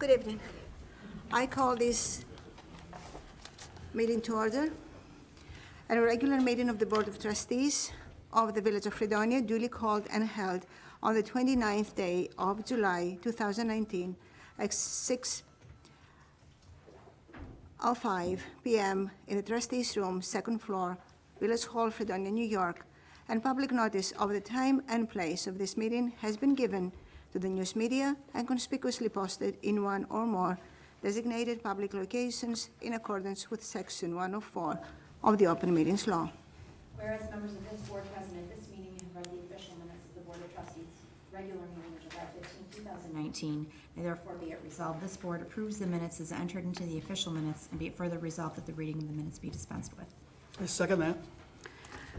Good evening. I call this meeting to order. At a regular meeting of the Board of Trustees of the Village of Fredonia, duly called and held on the 29th day of July, 2019, at 6:05 p.m. in the Trustees' Room, second floor, Village Hall, Fredonia, New York, and public notice of the time and place of this meeting has been given to the news media and conspicuously posted in one or more designated public locations in accordance with Section 104 of the Open Meetings Law. Whereas members of this board present at this meeting have read the official minutes of the Board of Trustees regular meeting of July 15, 2019, and therefore be it resolved, this board approves the minutes as entered into the official minutes, and be it further resolved that the reading of the minutes be dispensed with. I second that.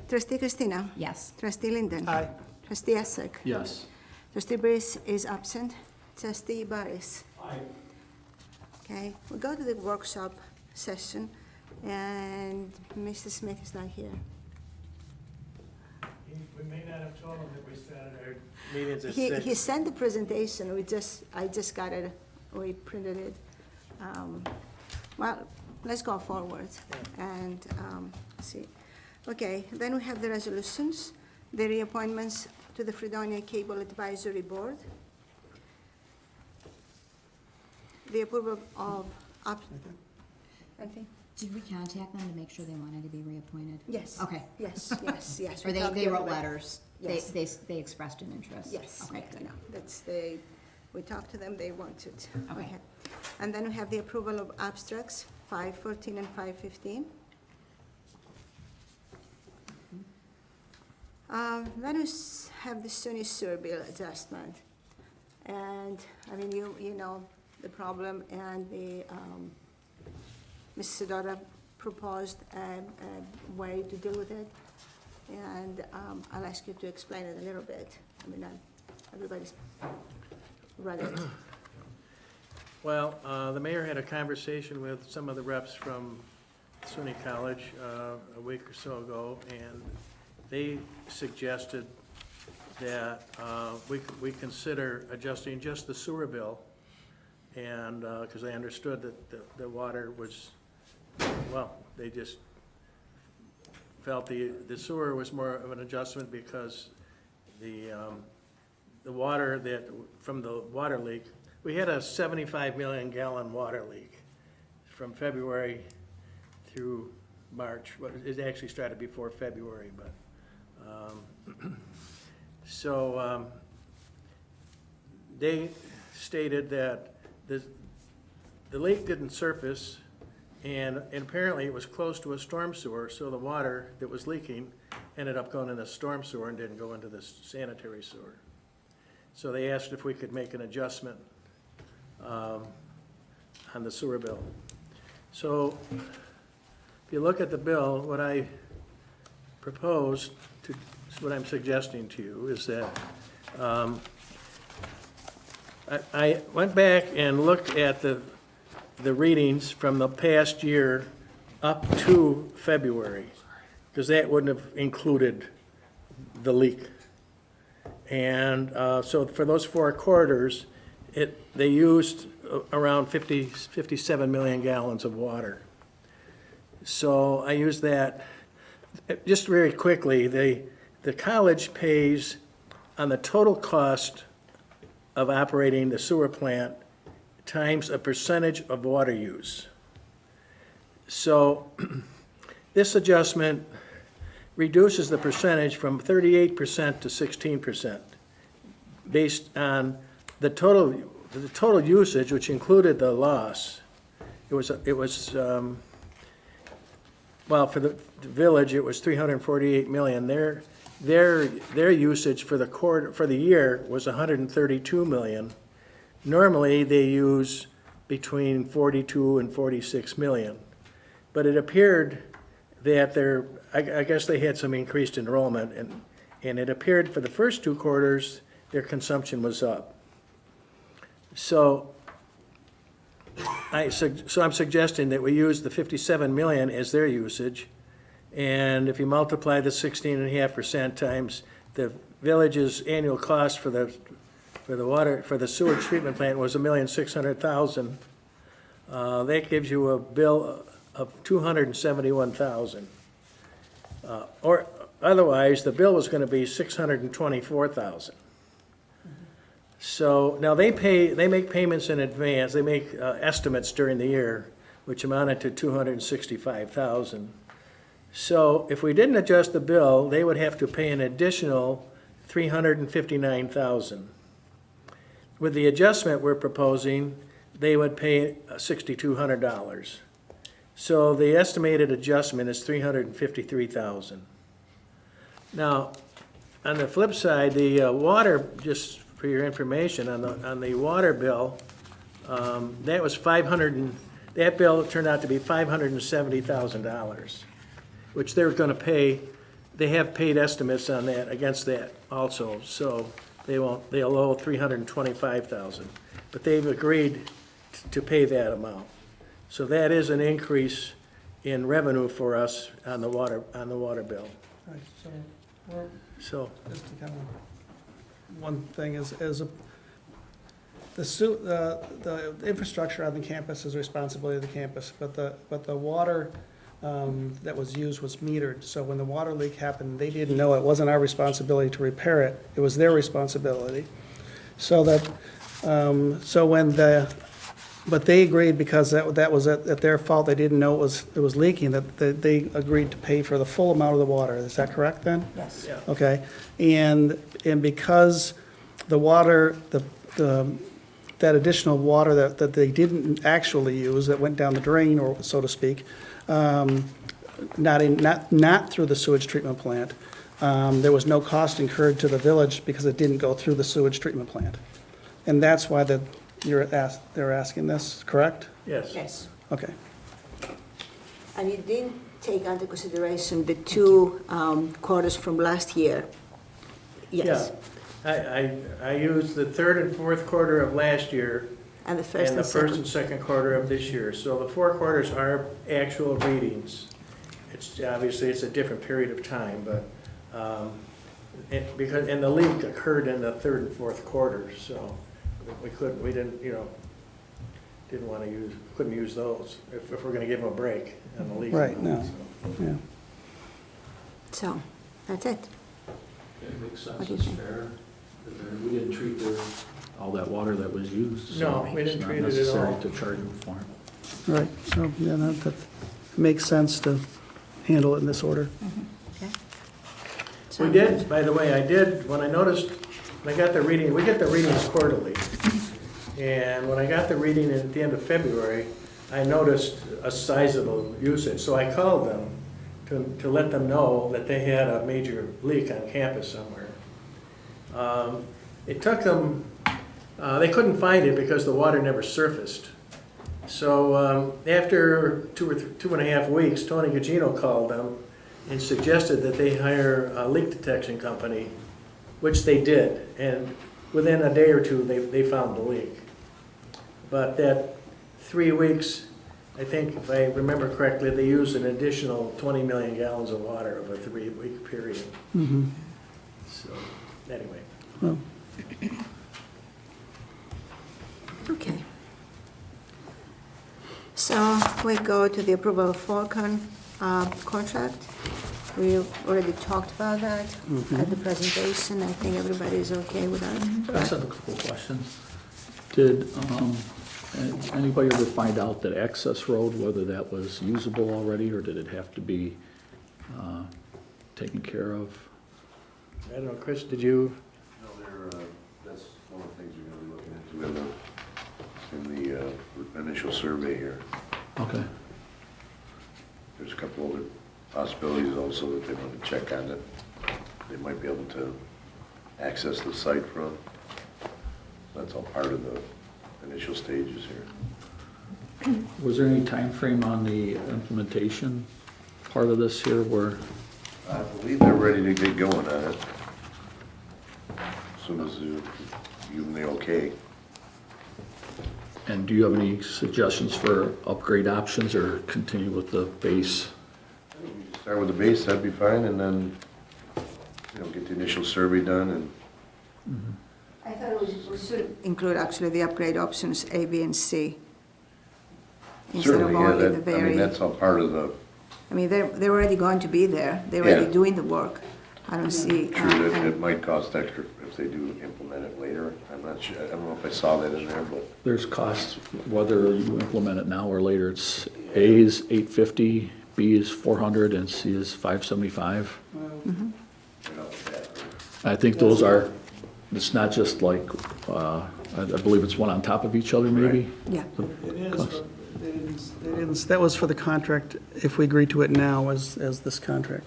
Trustee Christina? Yes. Trustee Linden? Aye. Trustee Essek? Yes. Trustee Brice is absent. Trustee Barris? Aye. Okay, we go to the workshop session, and Mr. Smith is not here. We may not have told him that we started our meetings at He 6. sent the presentation, I just got it, we printed it. Well, let's go forward and see. Okay, then we have the resolutions, the reappointments to the Fredonia Cable Advisory Board, the approval of, anything? Did we contact them to make sure they wanted to be reappointed? Yes. Okay. Yes. Or we talked they to wrote everybody. letters? Yes. They expressed an interest? Yes. Okay, good. No, we talked to them, they wanted. Okay. And then we have the approval of abstracts, 514 and 515. Then we have the SUNY sewer bill adjustment. And, I mean, you know the problem, and the, Mrs. Sedora proposed a way to deal with it. And I'll ask you to explain it a little bit. I mean, everybody's read it. Well, the mayor had a conversation with some of the reps from SUNY College a week or so ago, and they suggested that we consider adjusting just the sewer bill, and, because they understood that the water was, well, they just felt the sewer was more of an adjustment because the water that, from the water leak, we had a 75 million gallon water leak from February through March. Well, it actually started before February, but, so they stated that the leak didn't surface, and apparently it was close to a storm sewer, so the water that was leaking ended up going in the storm sewer and didn't go into the sanitary sewer. So they asked if we could make an adjustment on the sewer bill. So if you look at the bill, what I proposed, what I'm suggesting to you is that I went back and looked at the readings from the past year up to February, because that wouldn't have included the leak. And so for those 4 quarters, they used around 57 million gallons of water. So I used that. Just very quickly, the college pays on the total cost of operating the sewer plant times a percentage of water use. So this adjustment reduces the percentage from 38% to 16% based on the total usage, which included the loss. It was well, for the village, it was 348 million. Their usage for the year was 132 million. Normally, they use between 42 and 46 million. But it appeared that I guess they had some increased enrollment, and it appeared for the first 2 quarters, their consumption was up. So I'm suggesting that we use the 57 million as their usage, and if you multiply the 16.5% times the village's annual cost for the for the water, for the sewage treatment plant was $1,600,000. That gives you a bill of $271,000. Or otherwise, the bill was gonna be $624,000. So now they make payments in advance, they make estimates during the year, which amounted to $265,000. So if we didn't adjust the bill, they would have to pay an additional $359,000. With the adjustment we're proposing, they would pay $6,200. So the estimated adjustment is $353,000. Now, on the flip side, the water, just for your information, on the water bill, that was that bill turned out to be $570,000, which they're gonna pay. They have paid estimates on that, against that also, so they'll owe $325,000. But they've agreed to pay that amount. So that is an increase in revenue for us on the water bill. Right, so we're, So, just to kind of, one thing is the infrastructure on the campus is responsibility of the campus, but the water that was used was metered. So when the water leak happened, they didn't know it wasn't our responsibility to repair it. It was their responsibility. So that, but they agreed because that was at their fault. They didn't know it was leaking, that they agreed to pay for the full amount of the water. Is that correct then? Yes. yeah. Okay, and because the water, that additional water that they didn't actually use, that went down the drain, or so to speak, not through the sewage treatment plant, there was no cost incurred to the village because it didn't go through the sewage treatment plant. And that's why they're asking this, correct? Yes. Yes. Okay. And you didn't take into consideration the two quarters from last year? Yes. Yeah. I used the third and fourth quarter of last year And the first and the and first second? and second quarter of this year. So the 4 quarters are actual readings. It's, obviously, it's a different period of time, but, and the leak occurred in the third and fourth quarter, so we didn't want to couldn't use those if we're going to give them a break on the leak. Right, no. So. Yeah. So, that's it. It makes sense, What do you it's think? fair. We didn't treat all that water that was used. so No, we didn't treat it at It's not all. necessary to charge them for it. Right, so, yeah, that makes sense to handle it in this order. Okay. We did, by the way, when I noticed, when I got the reading, we get the readings quarterly. And when I got the reading at the end of February, I noticed a sizable usage. So I called them to let them know that they had a major leak on campus somewhere. It took them, they couldn't find it because the water never surfaced. So after 2.5 weeks, Tony Gugino called them and suggested that they hire a leak detection company, which they did. And within a day or two, they found the leak. But that 3 weeks, I think if I remember correctly, they used an additional 20 million gallons of water over a 3-week period. Mm-hmm. So, anyway. Well, Okay. So we go to the approval of Falcon contract. We already talked about that at the presentation. I think everybody is okay with I that. just have a couple of questions. Did anybody ever find out that access road, whether that was usable already, or did it have to be taken care of? I don't know, Chris, did you? No, that's one of the things we're gonna be looking into in the initial survey here. Okay. There's a couple other possibilities also that they want to check on it. They might be able to access the site from. That's all part of the initial stages here. Was there any time frame on the implementation part of this here where, I believe they're ready to get going on it. As soon as you give them the okay. and do you have any suggestions for upgrade options or continue with the base? Start with the base, that'd be fine, and then, get the initial survey done and I thought we should include actually the upgrade options A, B, and C. Instead of Certainly, yeah, only the that, I mean, very, that's all part of the, I mean, they're already going to be there, they're already Yeah. doing the work. I don't see. true, that and- it might cost extra if they do implement it later. I'm not sure, I don't know if I saw that in there, but There's costs, whether you implement it now or later. It's A is 850, B is 400, and C is 575. you know, that, I think those are, it's not just like, I believe it's one on top of each other, maybe? Yeah, It is, but they didn't, that was for the contract, if we agreed to it now as this contract.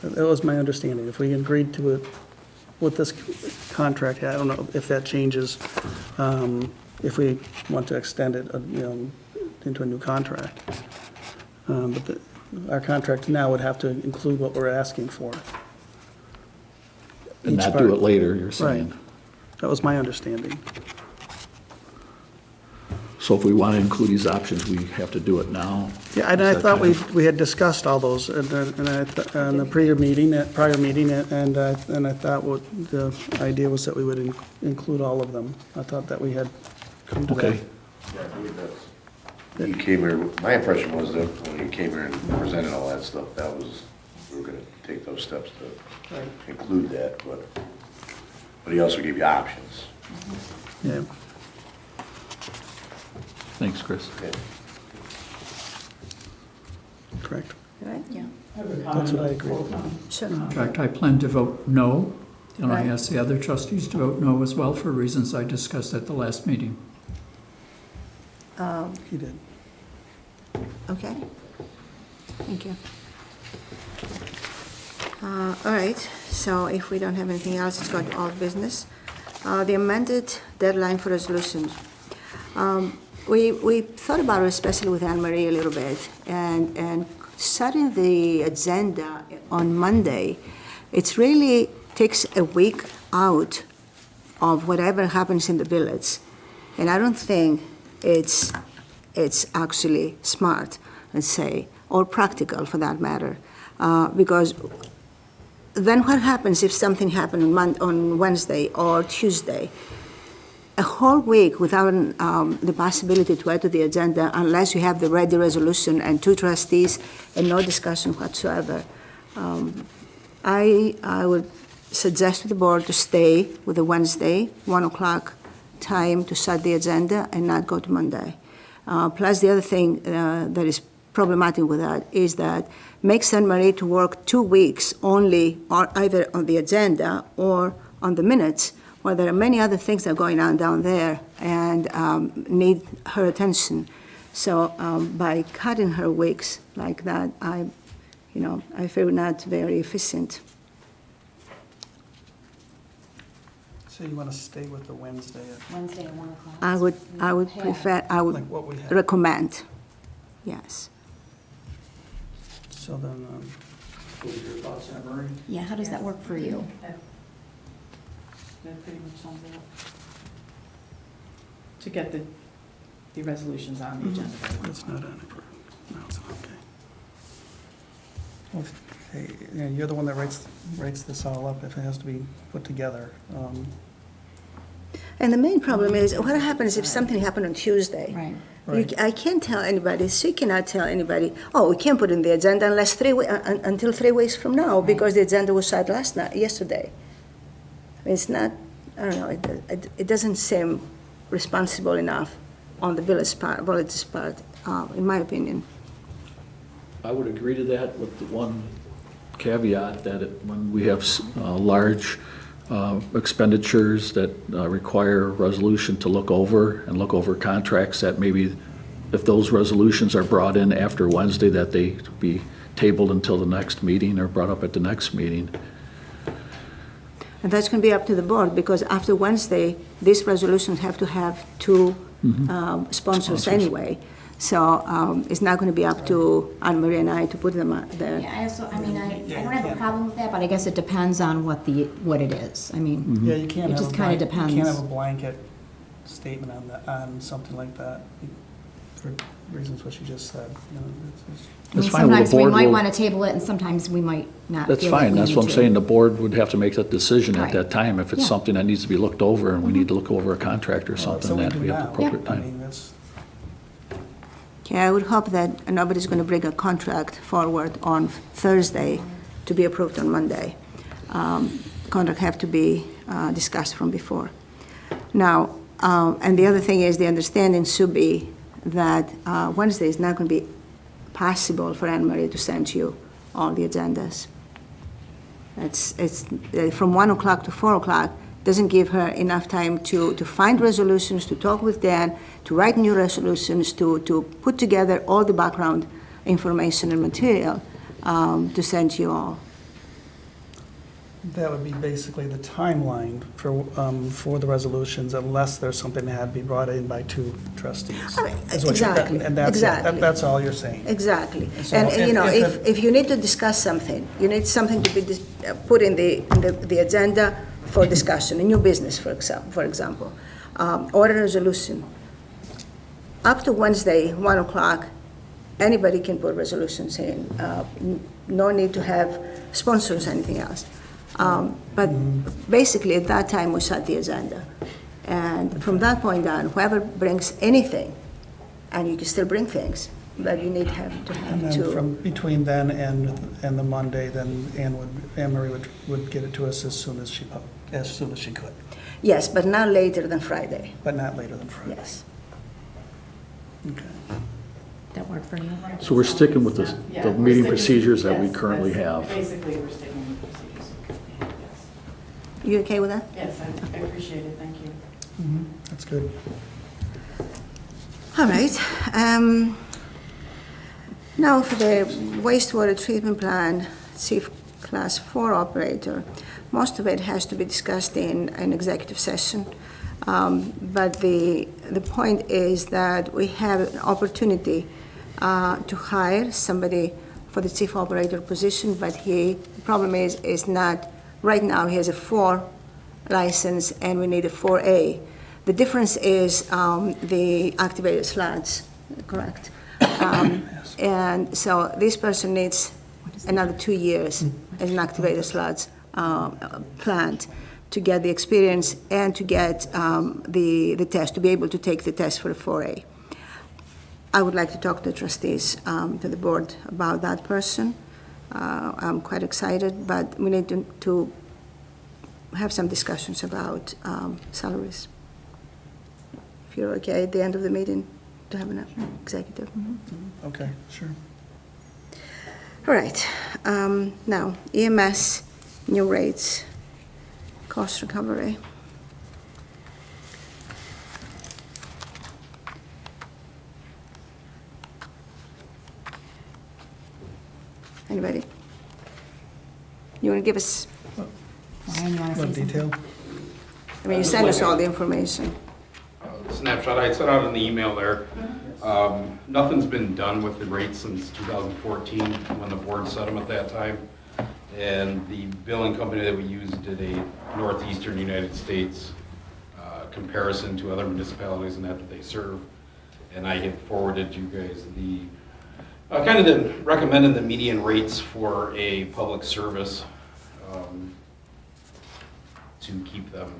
That was my understanding. If we agreed to it with this contract, I don't know if that changes, if we want to extend it, into a new contract. But our contract now would have to include what we're asking for. And Each not part. do it later, you're saying? Right. That was my understanding. So if we want to include these options, we have to do it now? Yeah, and I Is that thought kind of- we had discussed all those in the prior meeting, and I thought what the idea was that we would include all of them. I thought that we had come to that. Okay, yeah, I believe that's, he came here, my impression was that when he came here and presented all that stuff, that was, we were gonna take those steps to include that, but he also gave you options. Yeah. thanks, Chris. Yeah. Correct. right? Yeah. That's what I agree. Sure. In fact, I plan to vote no, and I Right. ask the other trustees to vote no as well for reasons I discussed at the last meeting. He did. Okay, thank you. All right, so if we don't have anything else, let's go to all business. The amended deadline for resolutions. We thought about it, especially with Anne Marie a little bit, and setting the agenda on Monday, it's really takes a week out of whatever happens in the village. And I don't think it's actually smart, let's say, or practical for that matter. Because then what happens if something happened on Wednesday or Tuesday? A whole week without the possibility to add to the agenda unless you have the ready resolution and two trustees and no discussion whatsoever. I would suggest to the board to stay with the Wednesday, 1 o'clock time to set the agenda and not go to Monday. Plus, the other thing that is problematic with that is that makes Anne Marie to work 2 weeks only, or either on the agenda or on the minutes, while there are many other things that are going on down there and need her attention. So by cutting her weeks like that, I feel not very efficient. So you want to stay with the Wednesday, Wednesday at 1 o'clock. I would prefer, I would like what we had? recommend, yes. So then, What are your thoughts, Anne Marie? Yeah, how does that work for you? That pretty much sums it up. To get the resolutions on the agenda. it's not on it. No, it's not, okay. Well, hey, yeah, you're the one that writes this all up, if it has to be put together. And the main problem is, what happens if something happened on Tuesday? Right. Right. I can't tell anybody, she cannot tell anybody, oh, we can't put it in the agenda unless until 3 weeks from now, because the agenda was set yesterday. I mean, it's not, I don't know, it doesn't seem responsible enough on the village's part, in my opinion. I would agree to that with the one caveat that when we have large expenditures that require resolution to look over contracts, that maybe if those resolutions are brought in after Wednesday, that they be tabled until the next meeting or brought up at the next meeting. And that's going to be up to the board, because after Wednesday, these resolutions have to have two sponsors anyway. So it's not going to be up to Anne Marie and I to put them there. Yeah, I don't have a problem with that, but I guess it depends on what it is. I mean, Yeah, you can't It have just a kinda You can't depends. have a blanket statement on something like that. reasons what she just said. You know, I mean, That's fine, well, the sometimes we board might will- want to table it, and sometimes we might not That's feel like fine, we that's need what I'm to. saying, the board would have to make that decision at Right. that time. If it's Yeah. something that needs to be looked over, and we need to look over a contract or So something, we that do we have now. the appropriate I time. mean, that's, Okay, I would hope that nobody's going to bring a contract forward on Thursday to be approved on Monday. Contract have to be discussed from before. Now, and the other thing is, the understanding should be that Wednesday is not going to be possible for Anne Marie to send you all the agendas. It's from 1 o'clock to 4 o'clock, doesn't give her enough time to find resolutions, to talk with Dan, to write new resolutions, to put together all the background information and material to send you all. that would be basically the timeline for the resolutions, unless there's something that had to be brought in by 2 trustees. Is what you're- Exactly, And that's it. exactly. That's all you're saying. Exactly. So And, you know, if if you need to discuss something, you need something to be put in the agenda for discussion, a new business, for example, or a resolution. Up to Wednesday, 1 o'clock, anybody can put resolutions in. No need to have sponsors or anything else. But basically, at that time, we set the agenda. And from that point on, whoever brings anything, and you can still bring things, but you need to And have then to. from between then and the Monday, then Anne Marie would get it to us as soon as she could, Yes, but not later than Friday, but not later than Friday. yes. Okay. That work for you? So we're sticking with Yeah, the we're meeting sticking- procedures that we yes, currently that's- have. Basically, we're sticking with procedures. You okay with that? Yes, I appreciate it, thank you. That's good. All right. Now for the wastewater treatment plant, chief class 4 operator, most of it has to be discussed in an executive session. But the point is that we have an opportunity to hire somebody for the chief operator position, but the problem is not, right now he has a 4 license and we need a 4A. The difference is the activated slots, correct? And so this person needs another 2 years as an activated slots plant to get the experience and to get the test, to be able to take the test for the 4A. I would like to talk to the trustees, to the board about that person. I'm quite excited, but we need to have some discussions about salaries. If you're okay at the end of the meeting to have an executive. Okay, sure. All right, now EMS, new rates, cost recovery. Anybody? You want to give us, Ryan, you want to say What something? detail? I mean, you send us all the information. Snapshot, I sent out in the email there. Nothing's been done with the rates since 2014, when the board set them at that time. And the billing company that we used did a northeastern United States comparison to other municipalities and that they serve. And I had forwarded you guys recommended the median rates for a public service to keep them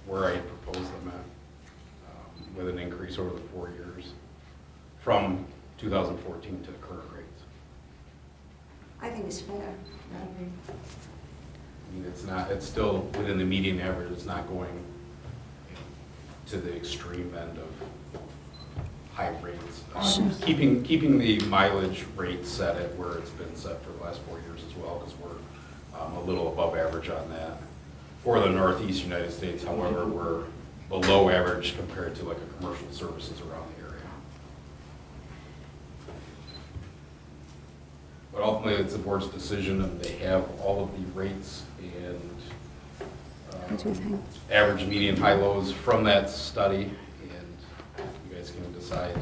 where I proposed them at, with an increase over the 4 years from 2014 to the current rates. I think it's fair. I mean, it's still within the median average, it's not going to the extreme end of high rates. Keeping the mileage rate set at where it's been set for the last 4 years as well, because we're a little above average on that. For the Northeast United States, however, we're below average compared to like a commercial services around the area. But ultimately, it's the board's decision, and they have all of the rates and What do you think? average, median, high lows from that study, and you guys can decide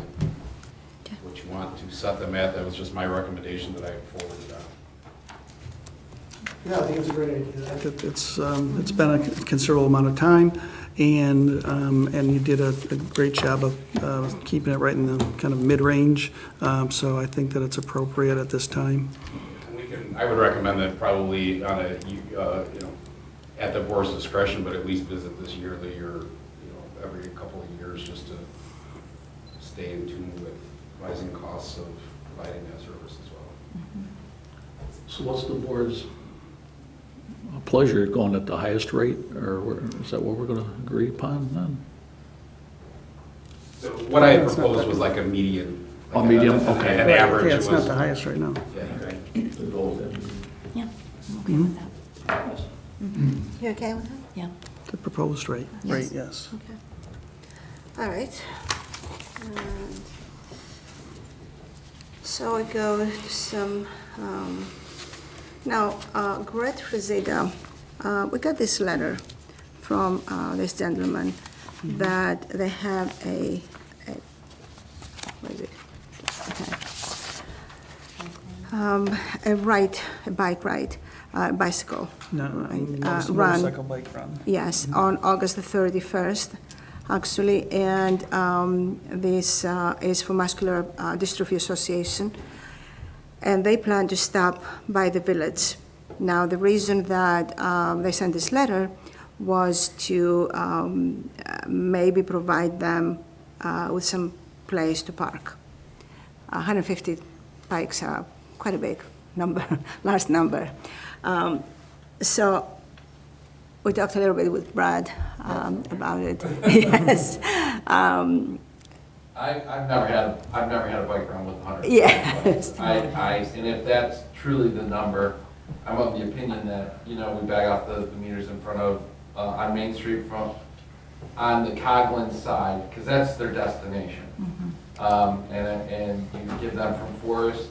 what you want to set them at. That was just my recommendation that I forwarded on. Yeah, I think it's a great idea. It's been a considerable amount of time, and you did a great job of keeping it right in the kind of mid-range. So I think that it's appropriate at this time. I would recommend that probably on a, at the board's discretion, but at least visit this yearly or, every couple of years, just to stay in tune with rising costs of providing that service as well. So what's the board's pleasure, going at the highest rate, or is that what we're gonna agree upon then? So what I had proposed was like a median. Oh, medium, okay. An average Yeah, it's not was. the highest right now. Yeah, okay. Yeah, I'm okay with that. You okay with that? Yeah. The proposed rate, yes. Okay. All right. And so I go to some, now, Great Reseda, we got this letter from this gentleman that they have what is it? Okay. A bike ride, bicycle. No, Right, run. motorcycle bike run. Yes, on August the 31st, actually, and this is for Muscular Dystrophy Association, and they plan to stop by the village. Now, the reason that they sent this letter was to maybe provide them with some place to park. 150 bikes are quite a big number, large number. So we talked a little bit with Brad about it. Yes. I've never had a bike run with 100. Yes. And if that's truly the number, I'm of the opinion that, we bag off the meters in front of, on Main Street on the Coghlan side, because that's their destination. And you give them from Forest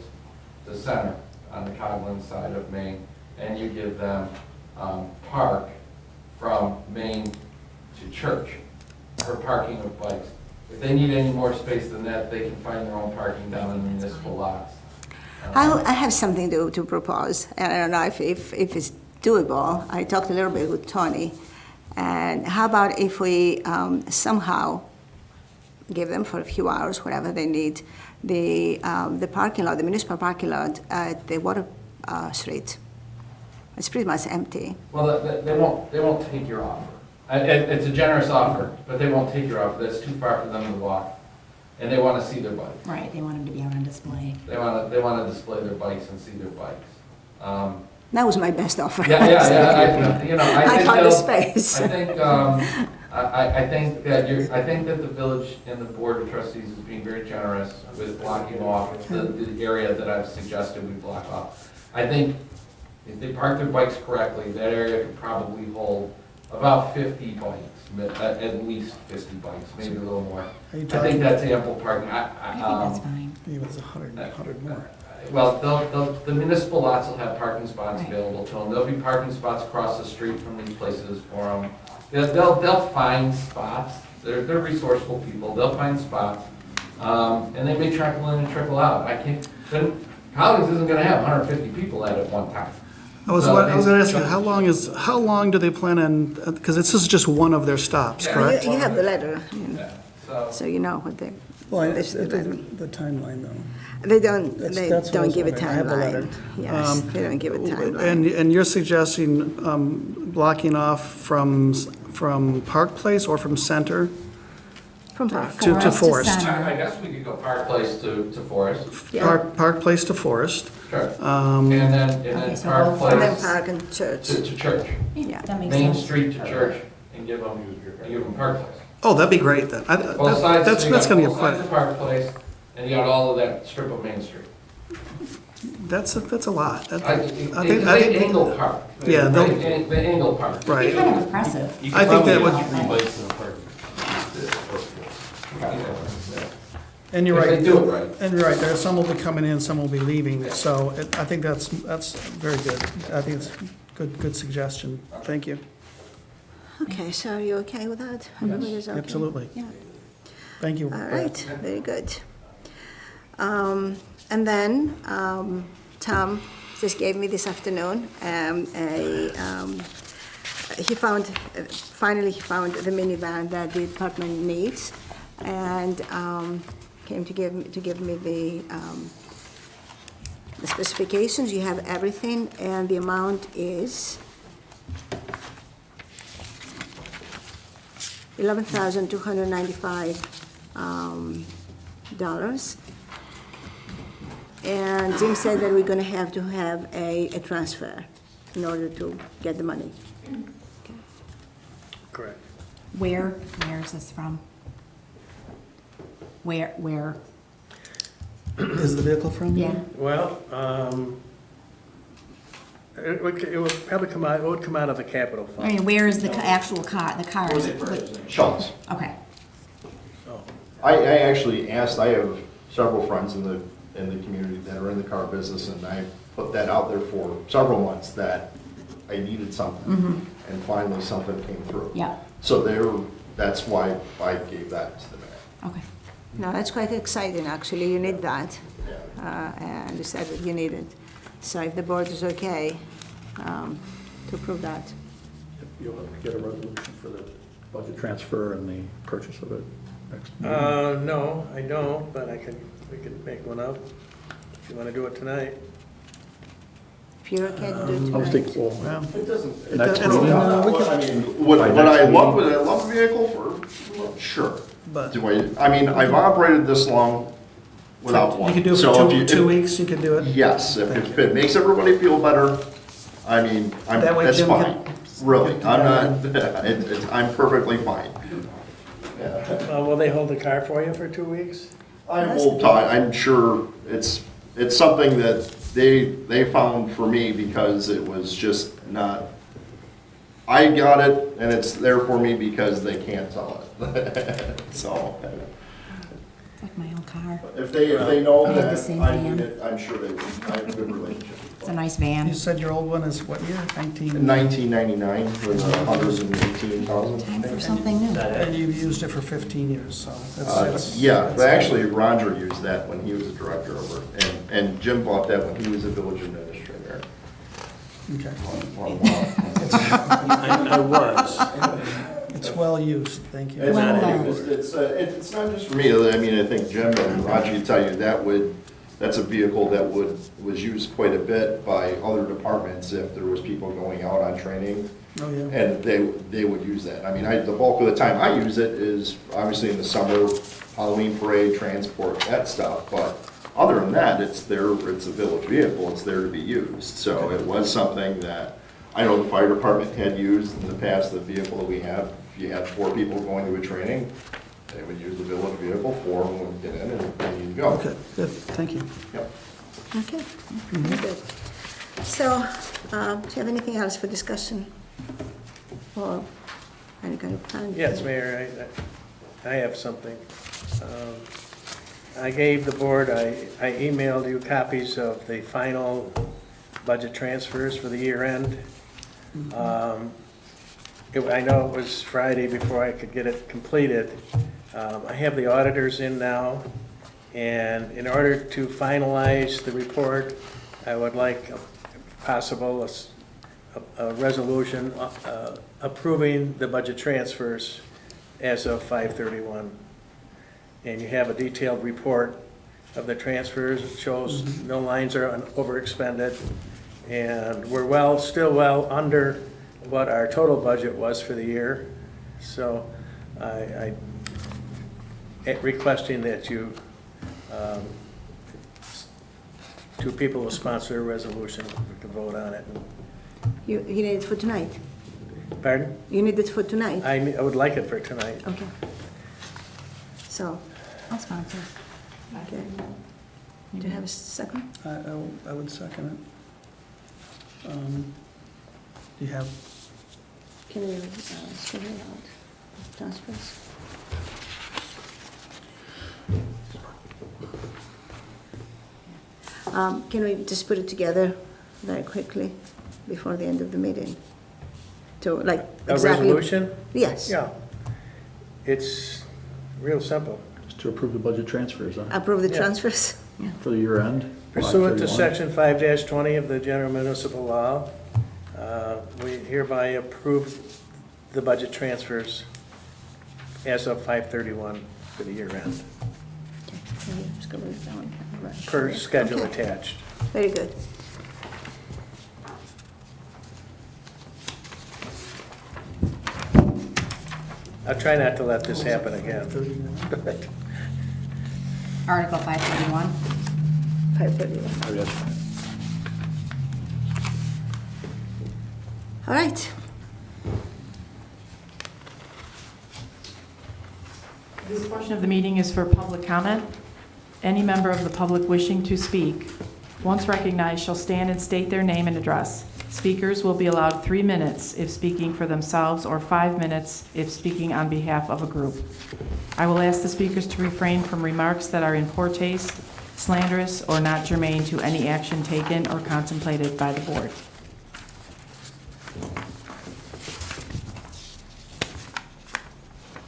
to Center on the Coghlan side of Main, and you give them Park from Main to Church for parking of bikes. If they need any more space than that, they can find their own parking down in municipal lots. I have something to propose, and I don't know if it's doable. I talked a little bit with Tony, and how about if we somehow give them for a few hours, whatever they need, the parking lot, the municipal parking lot at the Water Street. It's pretty much empty. Well, they won't take your offer. It's a generous offer, but they won't take your offer. That's too far for them to walk, and they want to see their bikes. Right, they want them to be out on display. They want to display their bikes and see their bikes. That was my best offer. Yeah. I found the space. I think that the village and the board of trustees is being very generous with blocking off the area that I've suggested we block off. I think if they park their bikes correctly, that area could probably hold about 50 bikes, at least 50 bikes, maybe a little more. I think that's ample parking. I think that's fine. Maybe it's 100 more. Well, the municipal lots will have parking spots Right. available to them. There'll be parking spots across the street from these places for them. They'll find spots. They're resourceful people. They'll find spots. And they may trickle in and trickle out. Collins isn't gonna have 150 people at it one time. I was gonna ask you, how long do they plan on, because this is just one of their stops, correct? You have the letter, So, so you know what they. Well, this is the letter. the timeline though. They don't That's what I was give a wondering. I have the letter. timeline. Yes, they don't give a timeline. And you're suggesting blocking off from Park Place or from Center From Park. to Forest? I guess we could go Park Place to Forest. Yeah. Park Place to Forest. Sure. And then Okay, so Park both- And then Place Park and Church. to Church. Yeah. That makes Main sense. Street to Church and give them Park Place. Oh, that'd be great then. Both sides, That's you got gonna be both sides of Park Place, and you got all of that strip of Main Street. that's a lot. They angle park. Yeah, they'll- The angle park. It'd be Right. kind of impressive. You I could think probably that would- get 3 bikes in the park. And you're If right. they do it right. And you're right, there, some will be coming in, some will be leaving, so I think that's very good. I think it's good suggestion. Thank you. Okay, so are you okay with that? Everybody's okay? Absolutely. Yeah. Thank you. All right, very good. And then Tom just gave me this afternoon he found, finally he found the minivan that the department needs, and came to give me the specifications. You have everything, and the amount is $11,295. And Jim said that we're gonna have to have a transfer in order to get the money. Correct. Where is this from? Where? Is the vehicle from? Yeah. Well, it would probably come out, it would come out of the capital I fund. mean, where is the actual car, the car? is it- Schultz. Okay. So, I actually asked, I have several friends in the community that are in the car business, and I put that out there for several months that I needed something, and finally something came through. Yeah, So that's why I gave that to the mayor. okay. No, that's quite exciting, actually, you need that, Yeah. and you said that you need it. So if the board is okay to approve that. You'll have to get a resolution for the budget transfer and the purchase of it next meeting. no, I don't, but we could make one up if you wanna do it tonight. If you're okay to do it I was tonight. thinking, well, It doesn't. next doesn't- meeting? I mean, would I love a vehicle for, well, sure. But Do I mean, I've operated this long without one. you could do it So for if you- two weeks, you could do it? Yes, if it makes everybody feel better, I mean, That way that's Jim fine. can- Really, can I'm drive not, I'm perfectly fine. Yeah. Will they hold the car for you for 2 weeks? I'm sure it's something that they found for me because it was just not, I got it and it's there for me because they can't sell it. So, Like my own car. if they know I have the that same I van. need it, I'm sure they would. I have a good relationship. It's a nice You van. said your old one is what year? 19? 1999 for the 118,000. Time for something new. And you've used it for 15 years, so that's. Yeah, that's- but actually Roger used that when he was a director over it, and Jim bought that when he was a village administrator. Okay. I was. It's well used, thank you. It's Well not, done. it's not just for me, I mean, I think Jim and Roger could tell you that's a vehicle that was used quite a bit by other departments if there was people going out on training, Oh, yeah. and they would use that. I mean, the bulk of the time I use it is obviously in the summer, Halloween parade, transport, that stuff, but other than that, it's a village vehicle, it's there to be used. So it was something that, I know the fire department had used in the past, the vehicle that we have. If you had 4 people going to a training, they would use the village vehicle, 4 of them would get in and you'd go. Okay, good, thank you. Yep. Okay, very good. So, do you have anything else for discussion? Or any kind of plan? Yes, Mayor, I have something. I gave the board, I emailed you copies of the final budget transfers for the year end. I know it was Friday before I could get it completed. I have the auditors in now, and in order to finalize the report, I would like if possible a resolution approving the budget transfers as of 5/31. And you have a detailed report of the transfers. It shows no lines are overexpended, and we're still well under what our total budget was for the year. So I requesting that you, 2 people will sponsor a resolution, we can vote on it. You need it for tonight? Pardon? You need it for tonight? I would like it for tonight. Okay. So, I'll sponsor. okay. Do you have a second? I would second it. Do you have, Can we schedule out transfers? Can we just put it together very quickly before the end of the meeting? To, like, A exactly. resolution? Yes. Yeah. It's real simple. Just to approve the budget transfers, huh? Approve the Yeah. transfers? For the year end? Pursuant to 5/31. section 5-20 of the general municipal law, We hereby approve the budget transfers as of 5/31 for the year end, per schedule Okay. attached. Very good. I'll try not to let this happen again. Article 531. 5:31. Oh, that's fine. All right. This portion of the meeting is for public comment. Any member of the public wishing to speak, once recognized, shall stand and state their name and address. Speakers will be allowed 3 minutes if speaking for themselves or 5 minutes if speaking on behalf of a group. I will ask the speakers to refrain from remarks that are in poor taste, slanderous, or not germane to any action taken or contemplated by the board.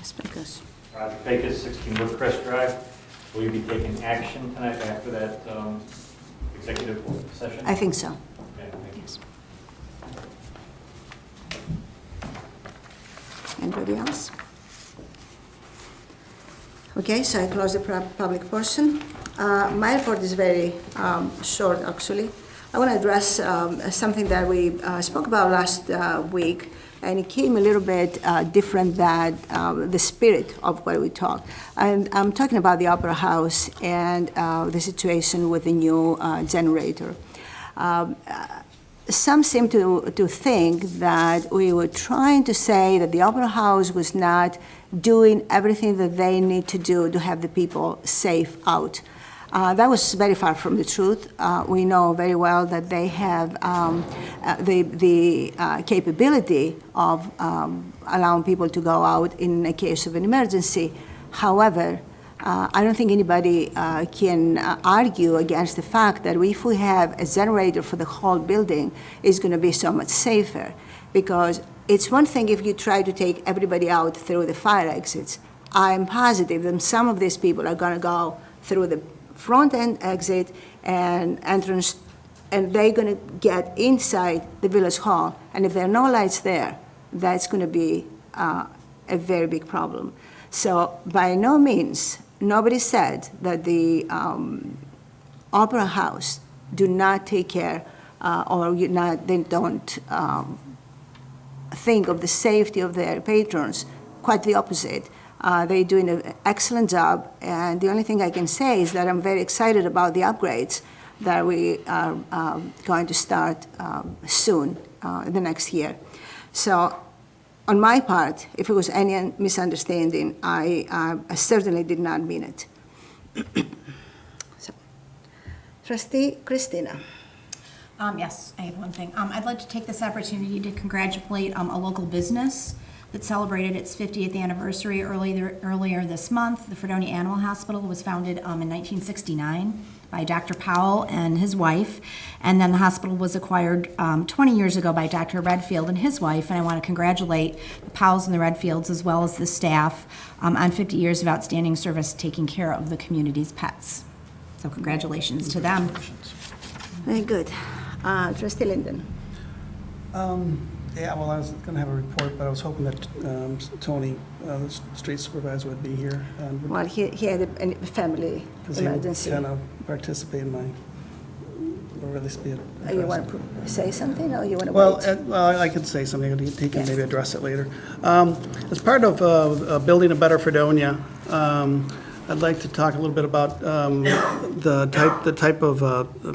Speakers. Roger Pecos, 16 Woodcrest Drive. Will you be taking action tonight after that executive session? I think so. Okay, thank you. Yes. Anybody else? Okay, so I close the public portion. My report is very short, actually. I want to address something that we spoke about last week, and it came a little bit different than the spirit of what we talked. And I'm talking about the Opera House and the situation with the new generator. Some seem to think that we were trying to say that the Opera House was not doing everything that they need to do to have the people safe out. That was very far from the truth. We know very well that they have the capability of allowing people to go out in a case of an emergency. However, I don't think anybody can argue against the fact that if we have a generator for the whole building, it's going to be so much safer. Because it's one thing if you try to take everybody out through the fire exits. I'm positive that some of these people are going to go through the front end exit and entrance, and they're going to get inside the village hall. And if there are no lights there, that's going to be a very big problem. So by no means, nobody said that the Opera House do not take care they don't think of the safety of their patrons. Quite the opposite. They're doing an excellent job, and the only thing I can say is that I'm very excited about the upgrades that we are going to start soon, the next year. So on my part, if it was any misunderstanding, I certainly did not mean it. So, Trustee Christina. Yes, I have one thing. I'd like to take this opportunity to congratulate a local business that celebrated its 50th anniversary earlier this month. The Fredonia Animal Hospital was founded in 1969 by Dr. Powell and his wife, and then the hospital was acquired 20 years ago by Dr. Redfield and his wife, and I want to congratulate the Powells and the Redfields as well as the staff on 50 years of outstanding service taking care of the community's pets. So congratulations to them. Very good. Trustee Linden. Yeah, well, I was going to have a report, but I was hoping that Tony, the street supervisor, would be here. Well, he had a family emergency. Kind of participate in my, or at least be addressed. You want to say something, or you want to Well, wait? well, I could say something, he can Yes. maybe address it later. As part of building a better Fredonia, I'd like to talk a little bit about the type of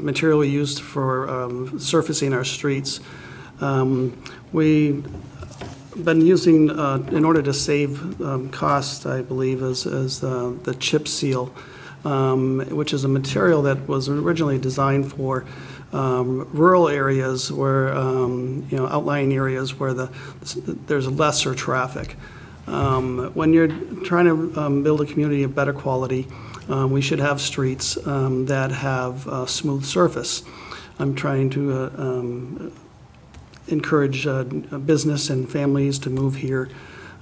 material we used for surfacing our streets. We've been using, in order to save costs, I believe, is the chip seal, which is a material that was originally designed for rural areas where, outlying areas where there's lesser traffic. When you're trying to build a community of better quality, we should have streets that have a smooth surface. I'm trying to encourage business and families to move here,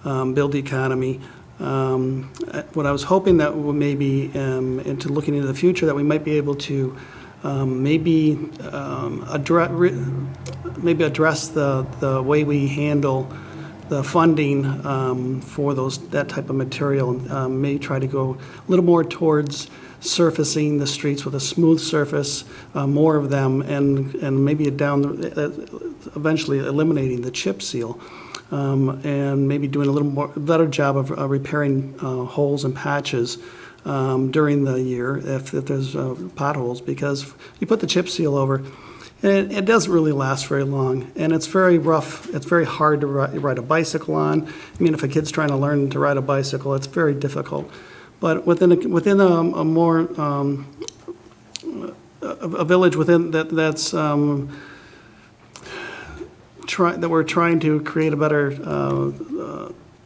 build the economy. What I was hoping that maybe into looking into the future, that we might be able to maybe address the way we handle the funding for that type of material. May try to go a little more towards surfacing the streets with a smooth surface, more of them, and maybe eventually eliminating the chip seal. And maybe doing a little more better job of repairing holes and patches during the year if there's potholes, because you put the chip seal over, and it doesn't really last very long, and it's very rough. It's very hard to ride a bicycle on. I mean, if a kid's trying to learn to ride a bicycle, it's very difficult. But within a more a village within that's that we're trying to create a better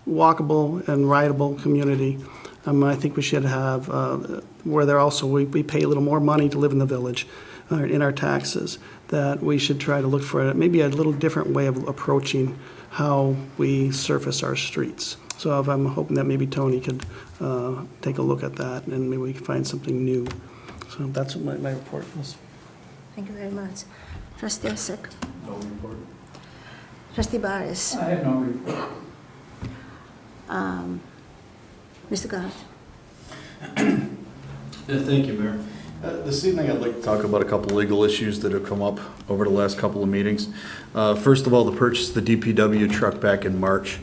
walkable and rideable community. I think we should have where we pay a little more money to live in the village in our taxes, that we should try to look for maybe a little different way of approaching how we surface our streets. So I'm hoping that maybe Tony could take a look at that, and maybe we can find something new. So that's what my report was. Thank you very much. Trustee Essek. No report. Trustee Barris. I had no report. Mr. God. Thank you, Mayor. This evening, I'd like to talk about a couple legal issues that have come up over the last couple of meetings. First of all, the purchase of the DPW truck back in March.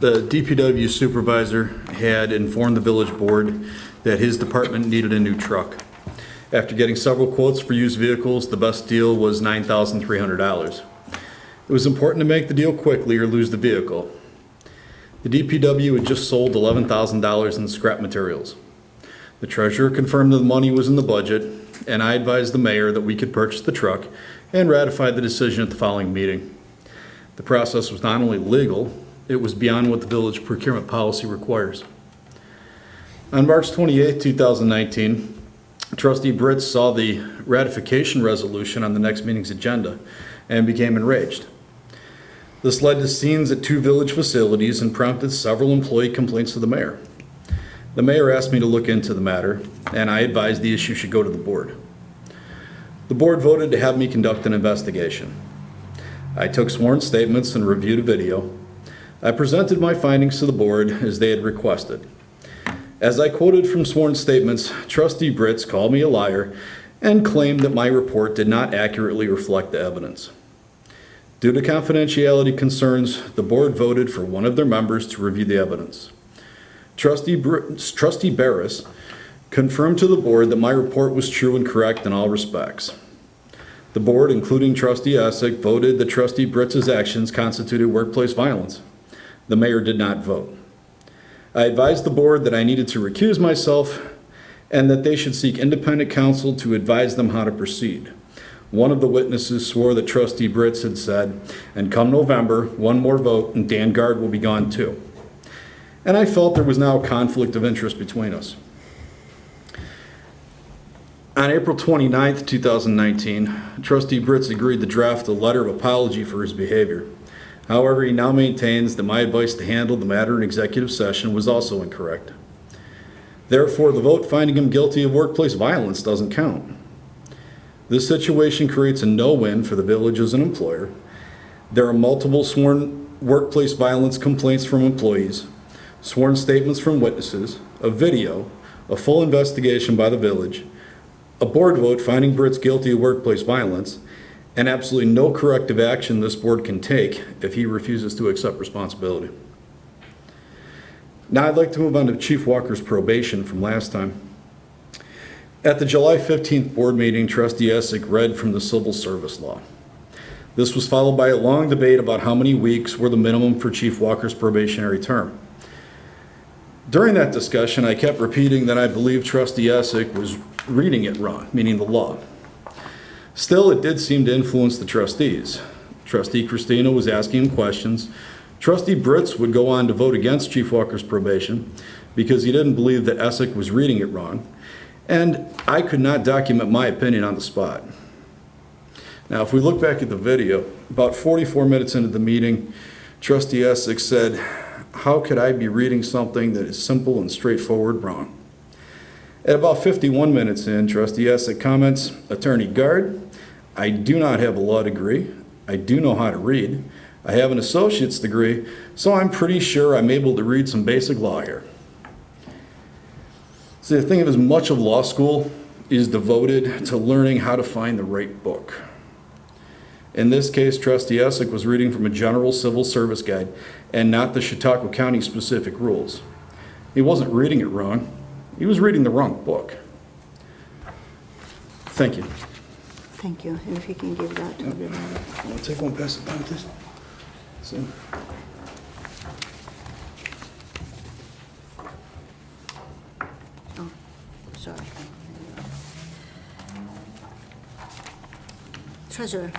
The DPW supervisor had informed the village board that his department needed a new truck. After getting several quotes for used vehicles, the best deal was $9,300. It was important to make the deal quickly or lose the vehicle. The DPW had just sold $11,000 in scrap materials. The treasurer confirmed that the money was in the budget, and I advised the mayor that we could purchase the truck and ratified the decision at the following meeting. The process was not only legal, it was beyond what the village procurement policy requires. On March 28, 2019, Trustee Britz saw the ratification resolution on the next meeting's agenda and became enraged. This led to scenes at 2 village facilities and prompted several employee complaints to the mayor. The mayor asked me to look into the matter, and I advised the issue should go to the board. The board voted to have me conduct an investigation. I took sworn statements and reviewed a video. I presented my findings to the board as they had requested. As I quoted from sworn statements, Trustee Britz called me a liar and claimed that my report did not accurately reflect the evidence. Due to confidentiality concerns, the board voted for one of their members to review the evidence. Trustee Barris confirmed to the board that my report was true and correct in all respects. The board, including Trustee Essek, voted that Trustee Britz's actions constituted workplace violence. The mayor did not vote. I advised the board that I needed to recuse myself and that they should seek independent counsel to advise them how to proceed. One of the witnesses swore that Trustee Britz had said, "And come November, one more vote and Dan Guard will be gone too." And I felt there was now a conflict of interest between us. On April 29, 2019, Trustee Britz agreed to draft a letter of apology for his behavior. However, he now maintains that my advice to handle the matter in executive session was also incorrect. Therefore, the vote finding him guilty of workplace violence doesn't count. This situation creates a no-win for the village as an employer. There are multiple sworn workplace violence complaints from employees, sworn statements from witnesses, a video, a full investigation by the village, a board vote finding Britz guilty of workplace violence, and absolutely no corrective action this board can take if he refuses to accept responsibility. Now I'd like to move on to Chief Walker's probation from last time. At the July 15th board meeting, Trustee Essek read from the Civil Service Law. This was followed by a long debate about how many weeks were the minimum for Chief Walker's probationary term. During that discussion, I kept repeating that I believe Trustee Essek was reading it wrong, meaning the law. Still, it did seem to influence the trustees. Trustee Christina was asking him questions. Trustee Britz would go on to vote against Chief Walker's probation because he didn't believe that Essek was reading it wrong, and I could not document my opinion on the spot. Now, if we look back at the video, about 44 minutes into the meeting, Trustee Essek said, "How could I be reading something that is simple and straightforward wrong?" At about 51 minutes in, trustee Essek comments, Attorney Guard, I do not have a law degree. I do know how to read. I have an associate's degree, so I'm pretty sure I'm able to read some basic law here. See, the thing of as much of law school is devoted to learning how to find the right book. In this case, trustee Essek was reading from a general civil service guide and not the Chautauqua County specific rules. He wasn't reading it wrong. He was reading the wrong book. Thank you. Thank you, and if you can give that to everybody. I'll take one, pass it down, please. So, Oh, sorry. Treasurer,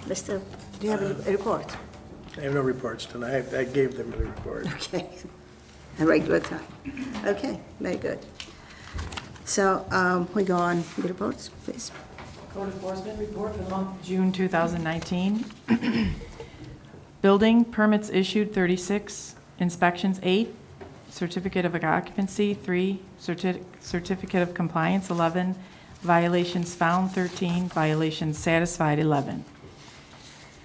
Mr., do you have a report? I have no reports tonight. I gave them the report. Okay, a regular time. Okay, very good. So we go on the reports, please. Code enforcement report for the month of June 2019. Building permits issued 36, inspections 8, certificate of occupancy 3, certificate of compliance 11, violations found 13, violations satisfied 11.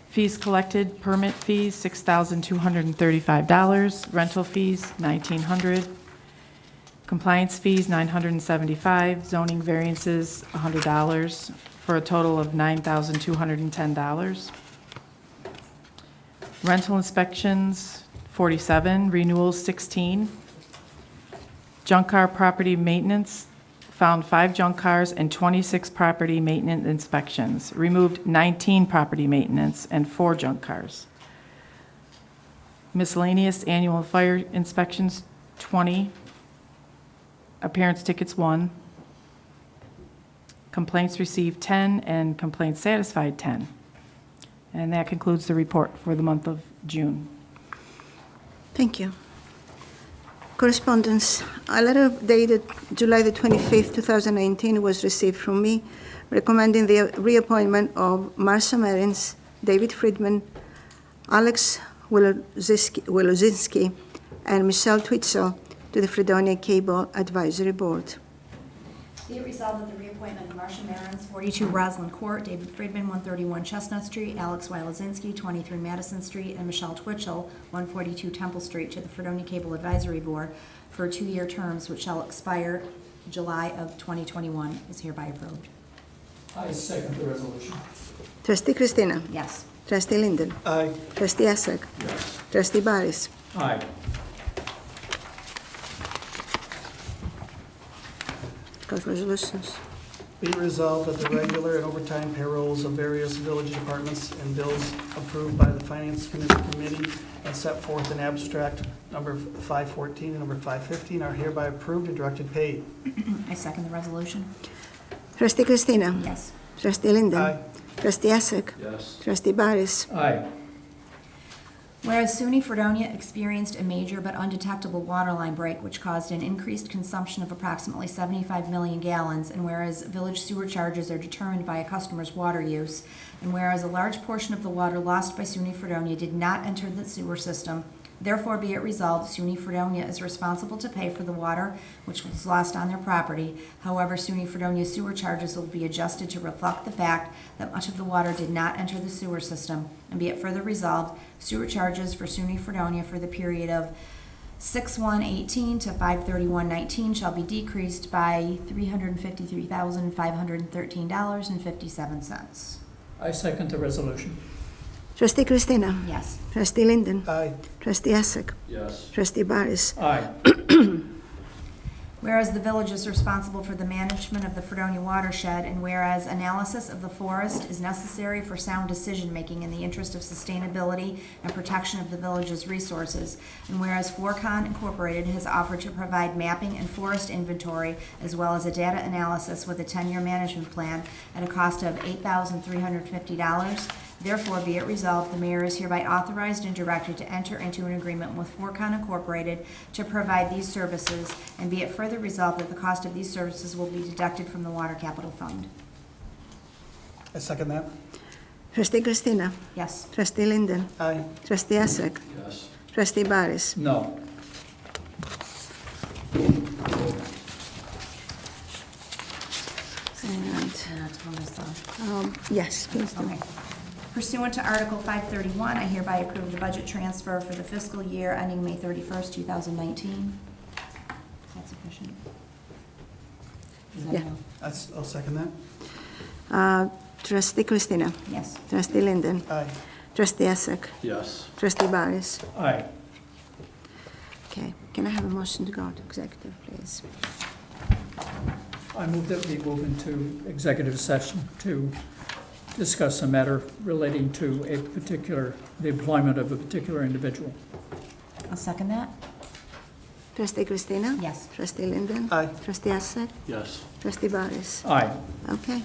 Fees collected, permit fees $6,235, rental fees $1,900, compliance fees $975, zoning variances $100, for a total of $9,210. Rental inspections 47, renewals 16. Junk car property maintenance, found 5 junk cars and 26 property maintenance inspections. Removed 19 property maintenance and 4 junk cars. Miscellaneous annual fire inspections 20. Appearance tickets 1. Complaints received 10 and complaints satisfied 10. And that concludes the report for the month of June. Thank you. Correspondence. A letter dated July the 25th, 2019 was received from me recommending the reappointment of Marcia Merins, David Friedman, Alex Wolozinski, and Michelle Twitzel to the Fredonia Cable Advisory Board. Be it resolved that the reappointment of Marcia Marins, 42 Roslyn Court, David Friedman, 131 Chestnut Street, Alex Wylazinski, 23 Madison Street, and Michelle Twitchell, 142 Temple Street, to the Fredonia Cable Advisory Board for 2-year terms which shall expire July of 2021 is hereby approved. I second the resolution. Trustee Christina. Yes. Trustee Linden. aye. Trustee Essek. Yes. Trustee Barris. Aye. Got resolutions. Be it resolved that the regular and overtime payrolls of various village departments and bills approved by the Finance Committee and set forth in abstract number 514 and number 515 are hereby approved and directed paid. I second the resolution. Trustee Christina. Yes. Trustee Linden. Aye. Trustee Essek. Yes. Trustee Barris. Aye. Whereas SUNY Fredonia experienced a major but undetectable waterline break which caused an increased consumption of approximately 75 million gallons, and whereas village sewer charges are determined by a customer's water use, and whereas a large portion of the water lost by SUNY Fredonia did not enter the sewer system, therefore be it resolved, SUNY Fredonia is responsible to pay for the water which was lost on their property. However, SUNY Fredonia sewer charges will be adjusted to reflect the fact that much of the water did not enter the sewer system. And be it further resolved, sewer charges for SUNY Fredonia for the period of 6/1/18 to 5/31/19 shall be decreased by $353,513.57. I second the resolution. Trustee Christina. Yes. Trustee Linden. Aye. Trustee Essek. Yes. Trustee Barris. Aye. Whereas the village is responsible for the management of the Fredonia watershed, and whereas analysis of the forest is necessary for sound decision-making in the interest of sustainability and protection of the village's resources, and whereas Forcon Incorporated has offered to provide mapping and forest inventory as well as a data analysis with a 10-year management plan at a cost of $8,350, therefore be it resolved, the mayor is hereby authorized and directed to enter into an agreement with Forcon Incorporated to provide these services, and be it further resolved that the cost of these services will be deducted from the Water Capital Fund. I second that. Trustee Christina. Yes. Trustee Linden. Aye. Trustee Essek. Yes. Trustee Barris. No. Yes, please do. Okay. Pursuant to Article 531, I hereby approve the budget transfer for the fiscal year ending May 31st, 2019. Is that sufficient? Is that Yeah. enough? I'll second that. Trustee Christina. Yes. Trustee Linden. Aye. Trustee Essek. Yes. Trustee Barris. Aye. Okay, can I have a motion to go to executive, please? I move that we move into executive session to discuss a matter relating to the employment of a particular individual. I'll second that. Trustee Christina? Yes. Trustee Linden? Aye. Trustee Essek? Yes. Trustee Barris? Aye. Okay,